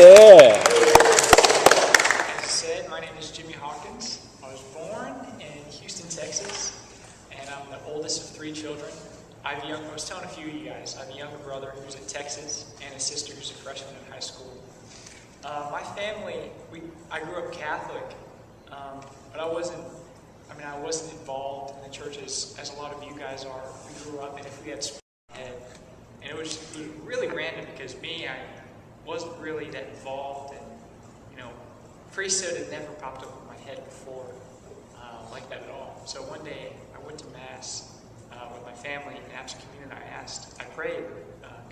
Yeah. As said, my name is Jimmy Hawkins. I was born in Houston, Texas, and I'm the oldest of 3 children. I was telling a few of you guys, I have a younger brother who's in Texas and a sister who's a freshman in high school. My family, I grew up Catholic, but I wasn't involved in the church as a lot of you guys are. We grew up, and if we had and it was really random because I wasn't really that involved, and priesthood had never popped up in my head before like that at all. So one day I went to Mass with my family, and after communion I prayed,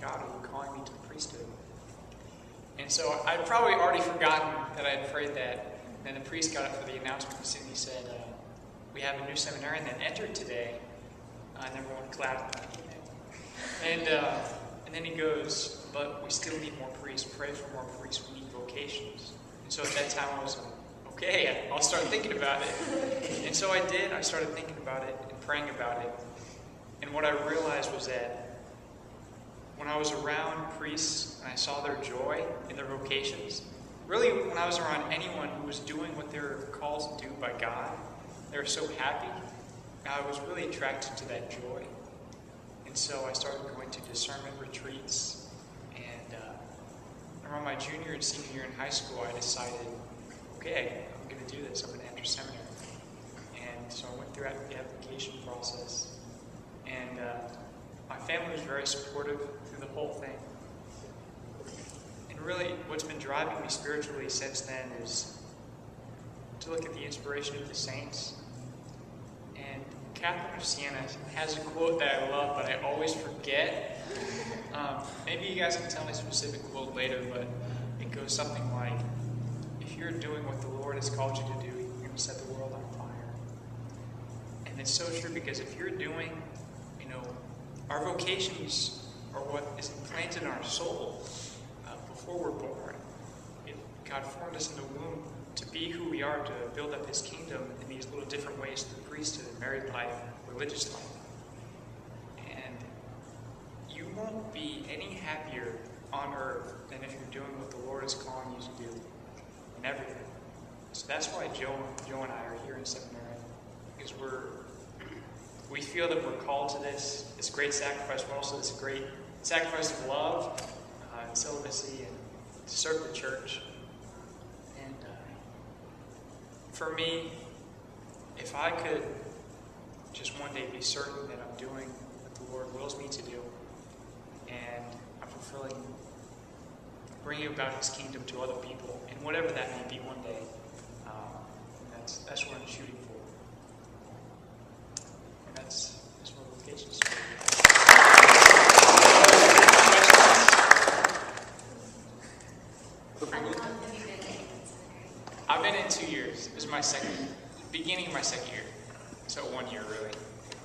God, are you calling me to the priesthood? And so I'd probably already forgotten that I had prayed that. And then the priest got up for the announcements, and he said, we have a new seminarian that entered today. And everyone clapped. And then he goes, but we still need more priests. Pray for more priests. We need vocations. And so at that time I was like, okay, I'll start thinking about it. And so I did. I started thinking about it and praying about it. And what I realized was that when I was around priests and I saw their joy in their vocations, really when I was around anyone who was doing what they were called to do by God, they were so happy. I was really attracted to that joy. And so I started going to discernment retreats. And around my junior and senior year in high school, I decided, okay, I'm going to do this. I'm going to enter seminary. And so I went through the application process. And my family was very supportive through the whole thing. And really, what's been driving me spiritually since then is to look at the inspiration of the saints. And Catherine of Siena has a quote that I love, but I always forget. Maybe you guys can tell me a specific quote later, but it goes something like, if you're doing what the Lord has called you to do, you're going to set the world on fire. And it's so true, because if you're doing, our vocations are what is implanted in our soul before we're born. God formed us in the womb to be who we are, to build up His kingdom in these little different ways through priesthood, married life, religious life. And you won't be any happier on earth than if you're doing what the Lord is calling you to do in everything. So that's why Joe and I are here in seminary, because we feel that we're called to this great sacrifice, but also this great sacrifice of love and celibacy, and to serve the church. And for me, if I could just one day be certain that I'm doing what the Lord wills me to do, and I'm fulfilling, bringing about His kingdom to other people, and whatever that may be one day, that's what I'm shooting for. And that's what vocations are. I've been in 2 years. This is beginning of my second year. So 1 year, really.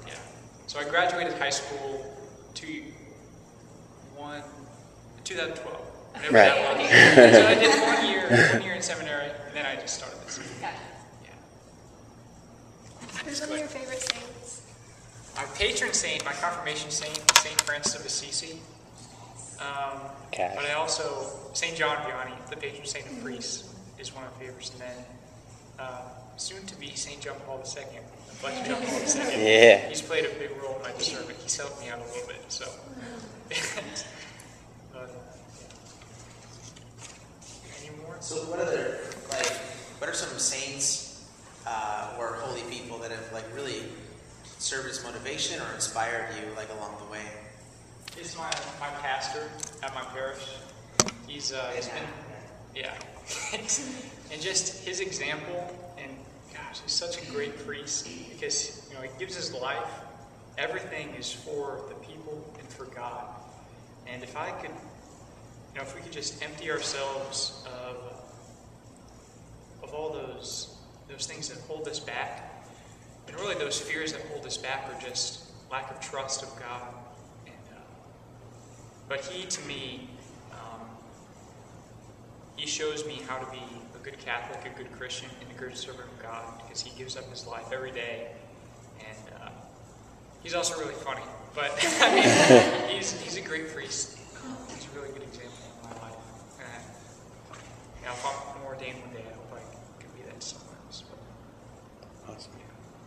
Yeah. So I graduated high school 2012. Whatever Right. that was. So I did 1 year in seminary, and then I just started this. Got it. Yeah. Who's one of your favorite saints? My patron saint, my confirmation saint, St. Francis of Assisi. Okay. But I also, St. John Vianney, the patron saint of priests, is one of my favorites. And then soon to be St. John Paul II, Blessed John Paul II. Yeah. He's played a big role in my discernment. He's helped me out a little bit. So, any more? So what are some saints or holy people that have really served as motivation or inspired you along the way? He's my pastor at my parish. He's been, yeah. And just his example, and gosh, he's such a great priest, because he gives his life. Everything is for the people and for God. And if I could, if we could just empty ourselves of all those things that hold us back, and really those fears that hold us back are just lack of trust of God. And but he, to me, he shows me how to be a good Catholic, a good Christian, and a good servant of God, because he gives up his life every day. And he's also really funny, but I mean, he's a great priest. He's a really good example in my life.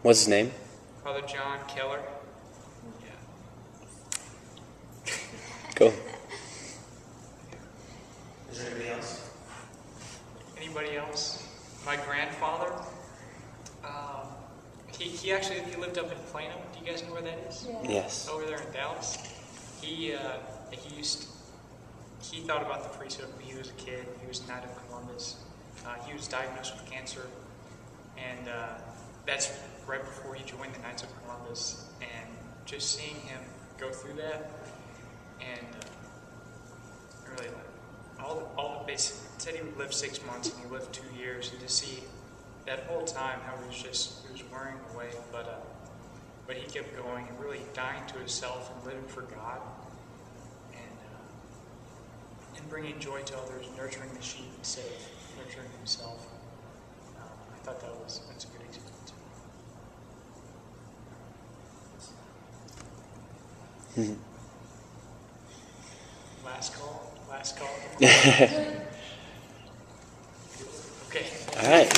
What's his name? Father John Keller. Yeah. Cool. Is there anybody else? Anybody else? My grandfather. He actually lived up in Plano. Do you guys know where that is? Yeah. Yes. Over there in Dallas. He thought about the priesthood when he was a kid. He was a Knight of Columbus. He was diagnosed with cancer, and that's right before he joined the Knights of Columbus. And just seeing him go through that, and really all the basic. Said he would live 6 months, and he lived 2 years, and to see that whole time how he was wearing away, but he kept going and really dying to himself and living for God, and bringing joy to others, nurturing the sheep instead of nurturing himself. I thought that's a good experience. Mm-hmm. Last call. Okay. All right.